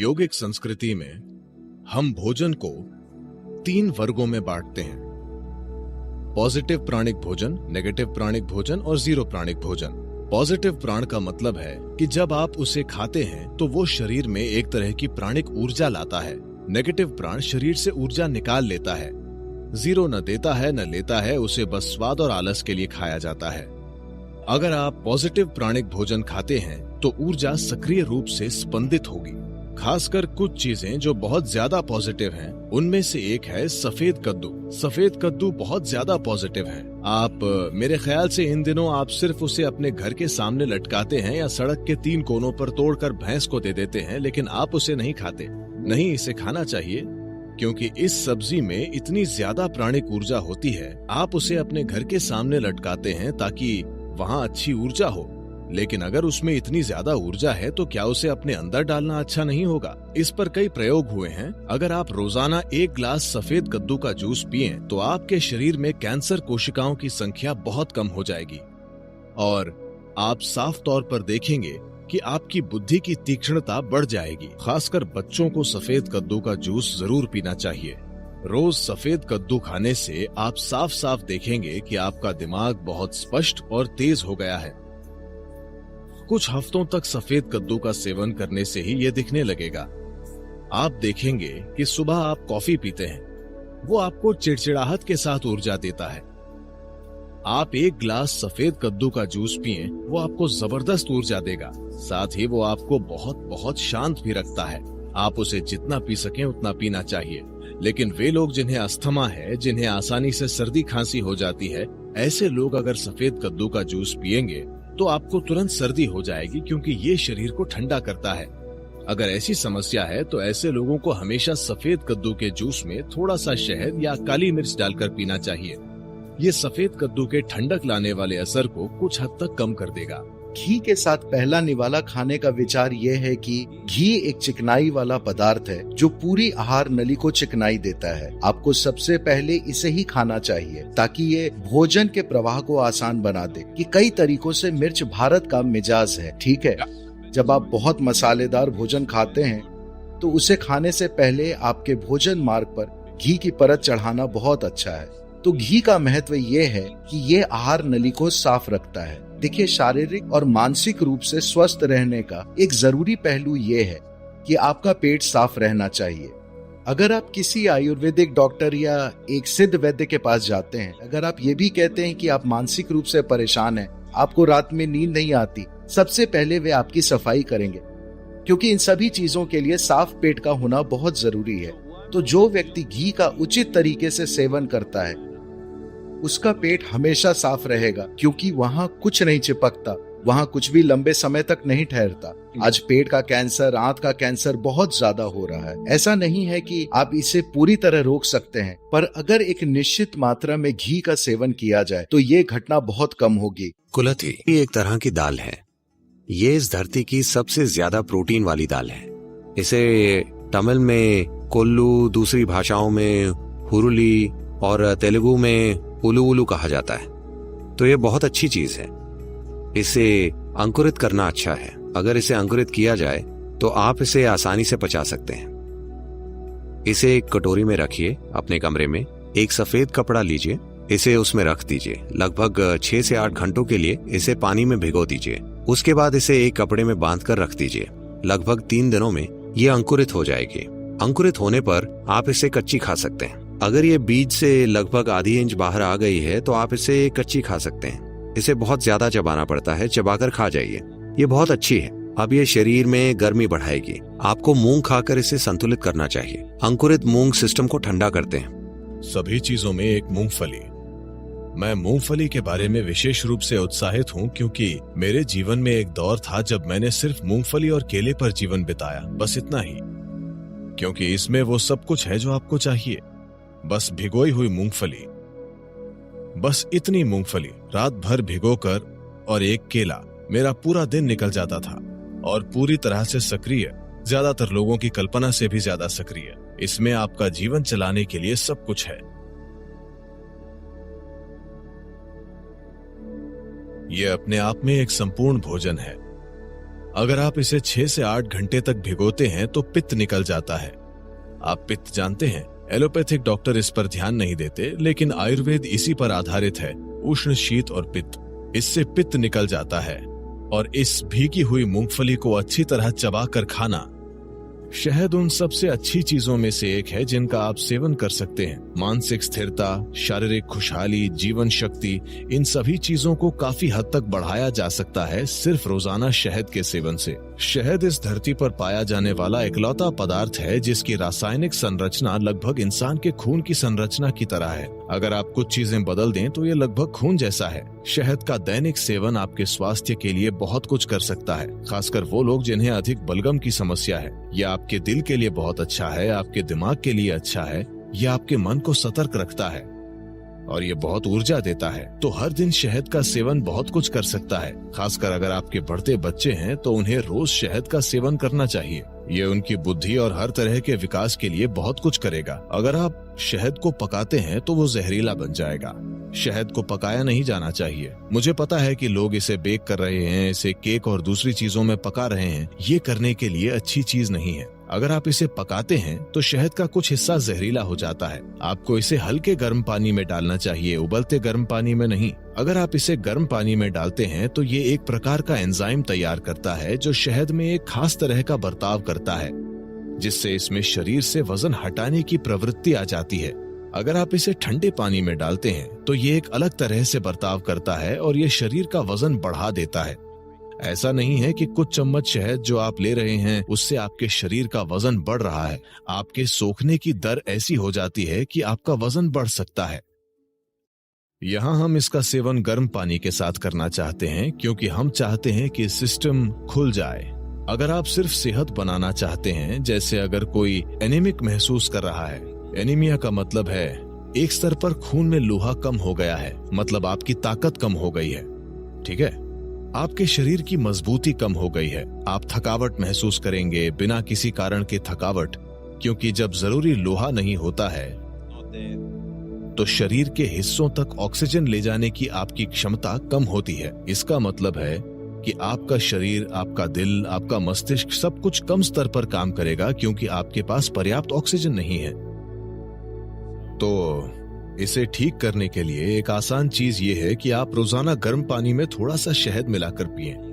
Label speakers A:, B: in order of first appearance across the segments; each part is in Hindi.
A: योगिक संस्कृति में हम भोजन को 3 वर्गों में बांटते हैं। पॉजिटिव प्राणिक भोजन, नेगेटिव प्राणिक भोजन और जीरो प्राणिक भोजन। पॉजिटिव प्राण का मतलब है कि जब आप उसे खाते हैं तो वो शरीर में एक तरह की प्राणिक ऊर्जा लाता है। नेगेटिव प्राण शरीर से ऊर्जा निकाल लेता है। जीरो न देता है न लेता है, उसे बस स्वाद और आलस के लिए खाया जाता है। अगर आप पॉजिटिव प्राणिक भोजन खाते हैं तो ऊर्जा सक्रिय रूप से स्पंदित होगी। खासकर कुछ चीजें जो बहुत ज्यादा पॉजिटिव हैं, उनमें से एक है सफेद कद्दू। सफेद कद्दू बहुत ज्यादा पॉजिटिव है। आप मेरे ख्याल से इन दिनों आप सिर्फ उसे अपने घर के सामने लटकाते हैं या सड़क के 3 कोनों पर तोड़कर भैंस को दे देते हैं, लेकिन आप उसे नहीं खाते। नहीं, इसे खाना चाहिए क्योंकि इस सब्जी में इतनी ज्यादा प्राणिक ऊर्जा होती है। आप उसे अपने घर के सामने लटकाते हैं ताकि वहाँ अच्छी ऊर्जा हो, लेकिन अगर उसमें इतनी ज्यादा ऊर्जा है तो क्या उसे अपने अंदर डालना अच्छा नहीं होगा? इस पर कई प्रयोग हुए हैं। अगर आप रोजाना 1 गिलास सफेद कद्दू का जूस पिएं तो आपके शरीर में कैंसर कोशिकाओं की संख्या बहुत कम हो जाएगी और आप साफ तौर पर देखेंगे कि आपकी बुद्धि की तीक्ष्णता बढ़ जाएगी। खासकर बच्चों को सफेद कद्दू का जूस जरूर पीना चाहिए। रोज सफेद कद्दू खाने से आप साफ साफ देखेंगे कि आपका दिमाग बहुत स्पष्ट और तेज हो गया है। कुछ हफ्तों तक सफेद कद्दू का सेवन करने से ही ये दिखने लगेगा। आप देखेंगे कि सुबह आप कॉफी पीते हैं, वो आपको चिड़चिड़ाहट के साथ ऊर्जा देता है। आप 1 गिलास सफेद कद्दू का जूस पिएं, वो आपको जबरदस्त ऊर्जा देगा। साथ ही वो आपको बहुत बहुत शांत भी रखता है। आप उसे जितना पी सकें उतना पीना चाहिए। लेकिन वे लोग जिन्हें अस्थमा है, जिन्हें आसानी से सर्दी खांसी हो जाती है, ऐसे लोग अगर सफेद कद्दू का जूस पिएंगे तो आपको तुरंत सर्दी हो जाएगी, क्योंकि ये शरीर को ठंडा करता है। अगर ऐसी समस्या है तो ऐसे लोगों को हमेशा सफेद कद्दू के जूस में थोड़ा सा शहद या काली मिर्च डालकर पीना चाहिए। ये सफेद कद्दू के ठंडक लाने वाले असर को कुछ हद तक कम कर देगा।
B: घी के साथ पहला निवाला खाने का विचार यह है कि घी एक चिकनाई वाला पदार्थ है जो पूरी आहार नली को चिकनाई देता है। आपको सबसे पहले इसे ही खाना चाहिए ताकि ये भोजन के प्रवाह को आसान बना दे। कि कई तरीकों से मिर्च भारत का मिजाज है, ठीक है। जब आप बहुत मसालेदार भोजन खाते हैं तो उसे खाने से पहले आपके भोजन मार्ग पर घी की परत चढ़ाना बहुत अच्छा है। तो घी का महत्व ये है कि ये आहार नली को साफ रखता है। देखिए, शारीरिक और मानसिक रूप से स्वस्थ रहने का एक जरूरी पहलू ये है कि आपका पेट साफ रहना चाहिए। अगर आप किसी आयुर्वेदिक डॉक्टर या एक सिद्ध वैद्य के पास जाते हैं, अगर आप ये भी कहते हैं कि आप मानसिक रूप से परेशान हैं, आपको रात में नींद नहीं आती, सबसे पहले वे आपकी सफाई करेंगे, क्योंकि इन सभी चीजों के लिए साफ पेट का होना बहुत जरूरी है। तो जो व्यक्ति घी का उचित तरीके से सेवन करता है उसका पेट हमेशा साफ रहेगा, क्योंकि वहाँ कुछ नहीं चिपकता, वहाँ कुछ भी लंबे समय तक नहीं ठहरता। आज पेट का कैंसर, आंत का कैंसर बहुत ज्यादा हो रहा है। ऐसा नहीं है कि आप इसे पूरी तरह रोक सकते हैं, पर अगर एक निश्चित मात्रा में घी का सेवन किया जाए तो ये घटना बहुत कम होगी।
C: कुलथी एक तरह की दाल है। ये इस धरती की सबसे ज्यादा प्रोटीन वाली दाल है। इसे तमिल में कोल्लू, दूसरी भाषाओं में हुरुली और तेलुगु में उलू उलू कहा जाता है। तो ये बहुत अच्छी चीज है। इसे अंकुरित करना अच्छा है। अगर इसे अंकुरित किया जाए तो आप इसे आसानी से पचा सकते हैं। इसे एक कटोरी में रखिए अपने कमरे में। एक सफेद कपड़ा लीजिए, इसे उसमें रख दीजिए। लगभग 6 से 8 घंटों के लिए इसे पानी में भिगो दीजिए। उसके बाद इसे एक कपड़े में बांध कर रख दीजिए। लगभग 3 दिनों में ये अंकुरित हो जाएगी। अंकुरित होने पर आप इसे कच्ची खा सकते हैं। अगर ये बीज से लगभग आधी इंच बाहर आ गई है तो आप इसे कच्ची खा सकते हैं। इसे बहुत ज्यादा चबाना पड़ता है, चबाकर खा जाइए। ये बहुत अच्छी है। अब ये शरीर में गर्मी बढ़ाएगी। आपको मूंग खाकर इसे संतुलित करना चाहिए। अंकुरित मूंग सिस्टम को ठंडा करते हैं।
A: सभी चीजों में एक मूंगफली। मैं मूंगफली के बारे में विशेष रूप से उत्साहित हूँ, क्योंकि मेरे जीवन में एक दौर था जब मैंने सिर्फ मूंगफली और केले पर जीवन बिताया, बस इतना ही। क्योंकि इसमें वो सब कुछ है जो आपको चाहिए। बस भिगोई हुई मूंगफली, बस इतनी मूंगफली रात भर भिगोकर और एक केला, मेरा पूरा दिन निकल जाता था। और पूरी तरह से सक्रिय, ज्यादातर लोगों की कल्पना से भी ज्यादा सक्रिय। इसमें आपका जीवन चलाने के लिए सब कुछ है। यह अपने आप में एक संपूर्ण भोजन है। अगर आप इसे 6 से 8 घंटे तक भिगोते हैं तो पित्त निकल जाता है। आप पित्त जानते हैं, एलोपैथिक डॉक्टर इस पर ध्यान नहीं देते, लेकिन आयुर्वेद इसी पर आधारित है, उष्ण, शीत और पित्त। इससे पित्त निकल जाता है। और इस भीगी हुई मूंगफली को अच्छी तरह चबाकर खाना। शहद उन सबसे अच्छी चीजों में से एक है जिनका आप सेवन कर सकते हैं। मानसिक स्थिरता, शारीरिक खुशहाली, जीवन शक्ति, इन सभी चीजों को काफी हद तक बढ़ाया जा सकता है सिर्फ रोजाना शहद के सेवन से। शहद इस धरती पर पाया जाने वाला इकलौता पदार्थ है जिसकी रासायनिक संरचना लगभग इंसान के खून की संरचना की तरह है। अगर आप कुछ चीजें बदल दें तो ये लगभग खून जैसा है। शहद का दैनिक सेवन आपके स्वास्थ्य के लिए बहुत कुछ कर सकता है, खासकर वो लोग जिन्हें अधिक बलगम की समस्या है। यह आपके दिल के लिए बहुत अच्छा है, आपके दिमाग के लिए अच्छा है, यह आपके मन को सतर्क रखता है और ये बहुत ऊर्जा देता है। तो हर दिन शहद का सेवन बहुत कुछ कर सकता है। खासकर अगर आपके बढ़ते बच्चे हैं तो उन्हें रोज शहद का सेवन करना चाहिए। ये उनकी बुद्धि और हर तरह के विकास के लिए बहुत कुछ करेगा। अगर आप शहद को पकाते हैं तो वो जहरीला बन जाएगा। शहद को पकाया नहीं जाना चाहिए। मुझे पता है कि लोग इसे बेक कर रहे हैं, इसे केक और दूसरी चीजों में पका रहे हैं। ये करने के लिए अच्छी चीज नहीं है। अगर आप इसे पकाते हैं तो शहद का कुछ हिस्सा जहरीला हो जाता है। आपको इसे हल्के गर्म पानी में डालना चाहिए, उबलते गर्म पानी में नहीं। अगर आप इसे गर्म पानी में डालते हैं तो ये एक प्रकार का एंजाइम तैयार करता है जो शहद में एक खास तरह का बर्ताव करता है, जिससे इसमें शरीर से वजन हटाने की प्रवृत्ति आ जाती है। अगर आप इसे ठंडे पानी में डालते हैं तो ये एक अलग तरह से बर्ताव करता है और ये शरीर का वजन बढ़ा देता है। ऐसा नहीं है कि कुछ चम्मच शहद जो आप ले रहे हैं उससे आपके शरीर का वजन बढ़ रहा है। आपके सोखने की दर ऐसी हो जाती है कि आपका वजन बढ़ सकता है। यहाँ हम इसका सेवन गर्म पानी के साथ करना चाहते हैं क्योंकि हम चाहते हैं कि सिस्टम खुल जाए। अगर आप सिर्फ सेहत बनाना चाहते हैं, जैसे अगर कोई एनीमिक महसूस कर रहा है, एनीमिया का मतलब है एक स्तर पर खून में लोहा कम हो गया है, मतलब आपकी ताकत कम हो गई है। ठीक है, आपके शरीर की मजबूती कम हो गई है। आप थकावट महसूस करेंगे, बिना किसी कारण के थकावट, क्योंकि जब जरूरी लोहा नहीं होता है तो शरीर के हिस्सों तक ऑक्सीजन ले जाने की आपकी क्षमता कम होती है। इसका मतलब है कि आपका शरीर, आपका दिल, आपका मस्तिष्क सब कुछ कम स्तर पर काम करेगा क्योंकि आपके पास पर्याप्त ऑक्सीजन नहीं है। तो इसे ठीक करने के लिए एक आसान चीज ये है कि आप रोजाना गर्म पानी में थोड़ा सा शहद मिलाकर पिएं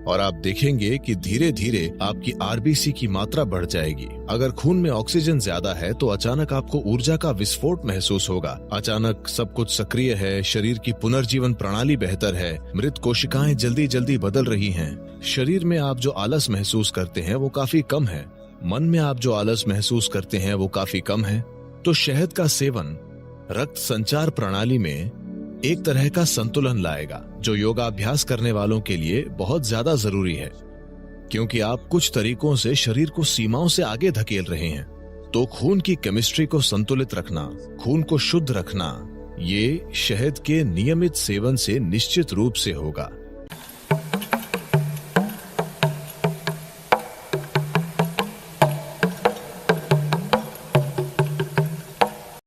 A: और आप देखेंगे कि धीरे धीरे आपकी आरबीसी की मात्रा बढ़ जाएगी। अगर खून में ऑक्सीजन ज्यादा है तो अचानक आपको ऊर्जा का विस्फोट महसूस होगा। अचानक सब कुछ सक्रिय है, शरीर की पुनर्जीवन प्रणाली बेहतर है, मृत कोशिकाएं जल्दी जल्दी बदल रही हैं। शरीर में आप जो आलस महसूस करते हैं वो काफी कम है, मन में आप जो आलस महसूस करते हैं वो काफी कम है। तो शहद का सेवन रक्त संचार प्रणाली में एक तरह का संतुलन लाएगा, जो योगाभ्यास करने वालों के लिए बहुत ज्यादा जरूरी है, क्योंकि आप कुछ तरीकों से शरीर को सीमाओं से आगे धकेल रहे हैं। तो खून की केमिस्ट्री को संतुलित रखना, खून को शुद्ध रखना, ये शहद के नियमित सेवन से निश्चित रूप से होगा।